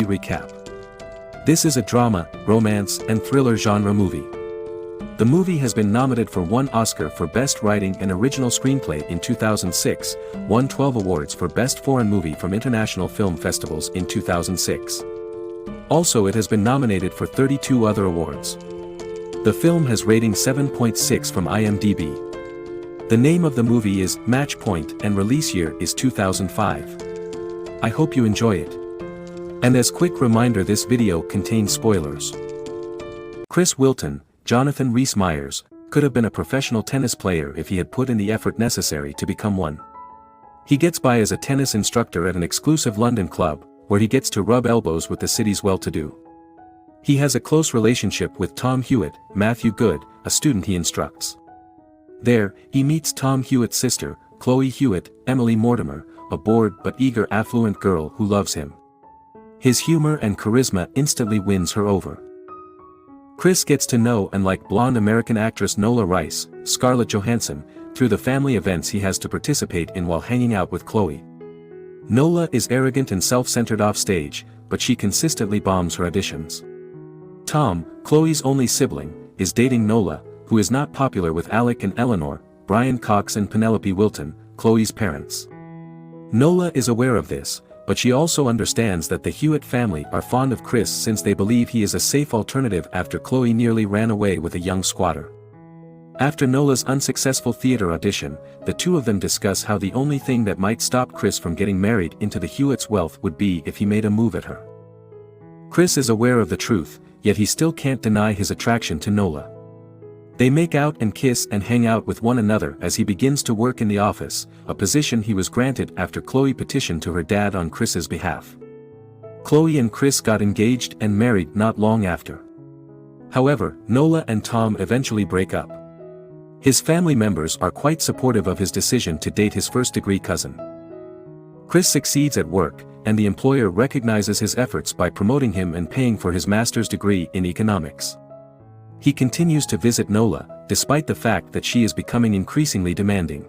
Recap. This is a drama, romance, and thriller genre movie. The movie has been nominated for 1 Oscar for Best Writing and Original Screenplay in 2006, won 12 awards for Best Foreign Movie from international film festivals in 2006. Also, it has been nominated for 32 other awards. The film has rating 7.6 from IMDb. The name of the movie is Match Point and release year is 2005. I hope you enjoy it. And as quick reminder, this video contains spoilers. Chris Wilton, Jonathan Rhys-Meyers, could have been a professional tennis player if he had put in the effort necessary to become one. He gets by as a tennis instructor at an exclusive London club, where he gets to rub elbows with the city's well-to-do. He has a close relationship with Tom Hewett, Matthew Good, a student he instructs. There, he meets Tom Hewett's sister, Chloe Hewett, Emily Mortimer, a bored but eager affluent girl who loves him. His humor and charisma instantly wins her over. Chris gets to know and like blonde American actress Nola Rice, Scarlett Johansson, through the family events he has to participate in while hanging out with Chloe. Nola is arrogant and self-centered off stage, but she consistently bombs her auditions. Tom, Chloe's only sibling, is dating Nola, who is not popular with Alec and Eleanor, Brian Cox and Penelope Wilton, Chloe's parents. Nola is aware of this, but she also understands that the Hewett family are fond of Chris since they believe he is a safe alternative after Chloe nearly ran away with a young squatter. After Nola's unsuccessful theater audition, the two of them discuss how the only thing that might stop Chris from getting married into the Hewetts' wealth would be if he made a move at her. Chris is aware of the truth, yet he still can't deny his attraction to Nola. They make out and kiss and hang out with one another as he begins to work in the office, a position he was granted after Chloe petitioned to her dad on Chris's behalf. Chloe and Chris got engaged and married not long after. However, Nola and Tom eventually break up. His family members are quite supportive of his decision to date his first-degree cousin. Chris succeeds at work, and the employer recognizes his efforts by promoting him and paying for his master's degree in economics. He continues to visit Nola, despite the fact that she is becoming increasingly demanding.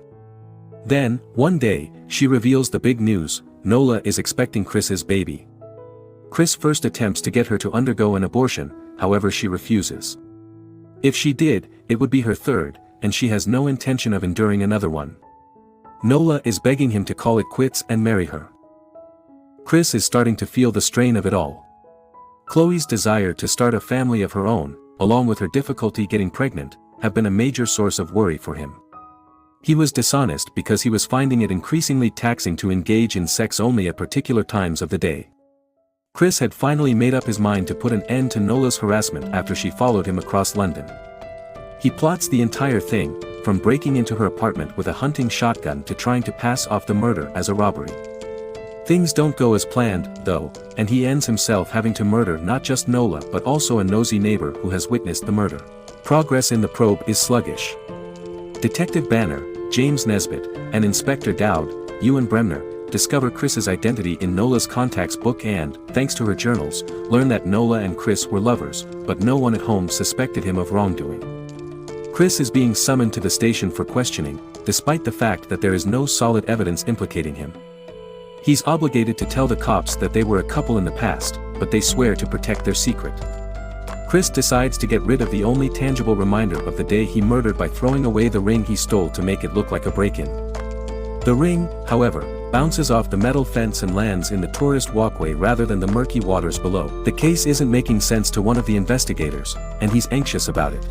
Then, one day, she reveals the big news: Nola is expecting Chris's baby. Chris first attempts to get her to undergo an abortion, however she refuses. If she did, it would be her third, and she has no intention of enduring another one. Nola is begging him to call it quits and marry her. Chris is starting to feel the strain of it all. Chloe's desire to start a family of her own, along with her difficulty getting pregnant, have been a major source of worry for him. He was dishonest because he was finding it increasingly taxing to engage in sex only at particular times of the day. Chris had finally made up his mind to put an end to Nola's harassment after she followed him across London. He plots the entire thing, from breaking into her apartment with a hunting shotgun to trying to pass off the murder as a robbery. Things don't go as planned, though, and he ends himself having to murder not just Nola but also a nosy neighbor who has witnessed the murder. Progress in the probe is sluggish. Detective Banner, James Nesbitt, and Inspector Dowd, Ewan Bremner, discover Chris's identity in Nola's contacts book and, thanks to her journals, learn that Nola and Chris were lovers, but no one at home suspected him of wrongdoing. Chris is being summoned to the station for questioning, despite the fact that there is no solid evidence implicating him. He's obligated to tell the cops that they were a couple in the past, but they swear to protect their secret. Chris decides to get rid of the only tangible reminder of the day he murdered by throwing away the ring he stole to make it look like a break-in. The ring, however, bounces off the metal fence and lands in the tourist walkway rather than the murky waters below. The case isn't making sense to one of the investigators, and he's anxious about it.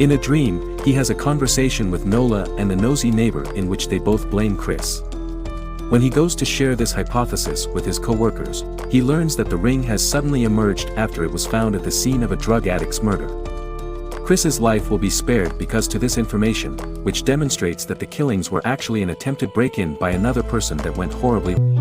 In a dream, he has a conversation with Nola and the nosy neighbor in which they both blame Chris. When he goes to share this hypothesis with his co-workers, he learns that the ring has suddenly emerged after it was found at the scene of a drug addict's murder. Chris's life will be spared because to this information, which demonstrates that the killings were actually an attempted break-in by another person that went horribly wrong.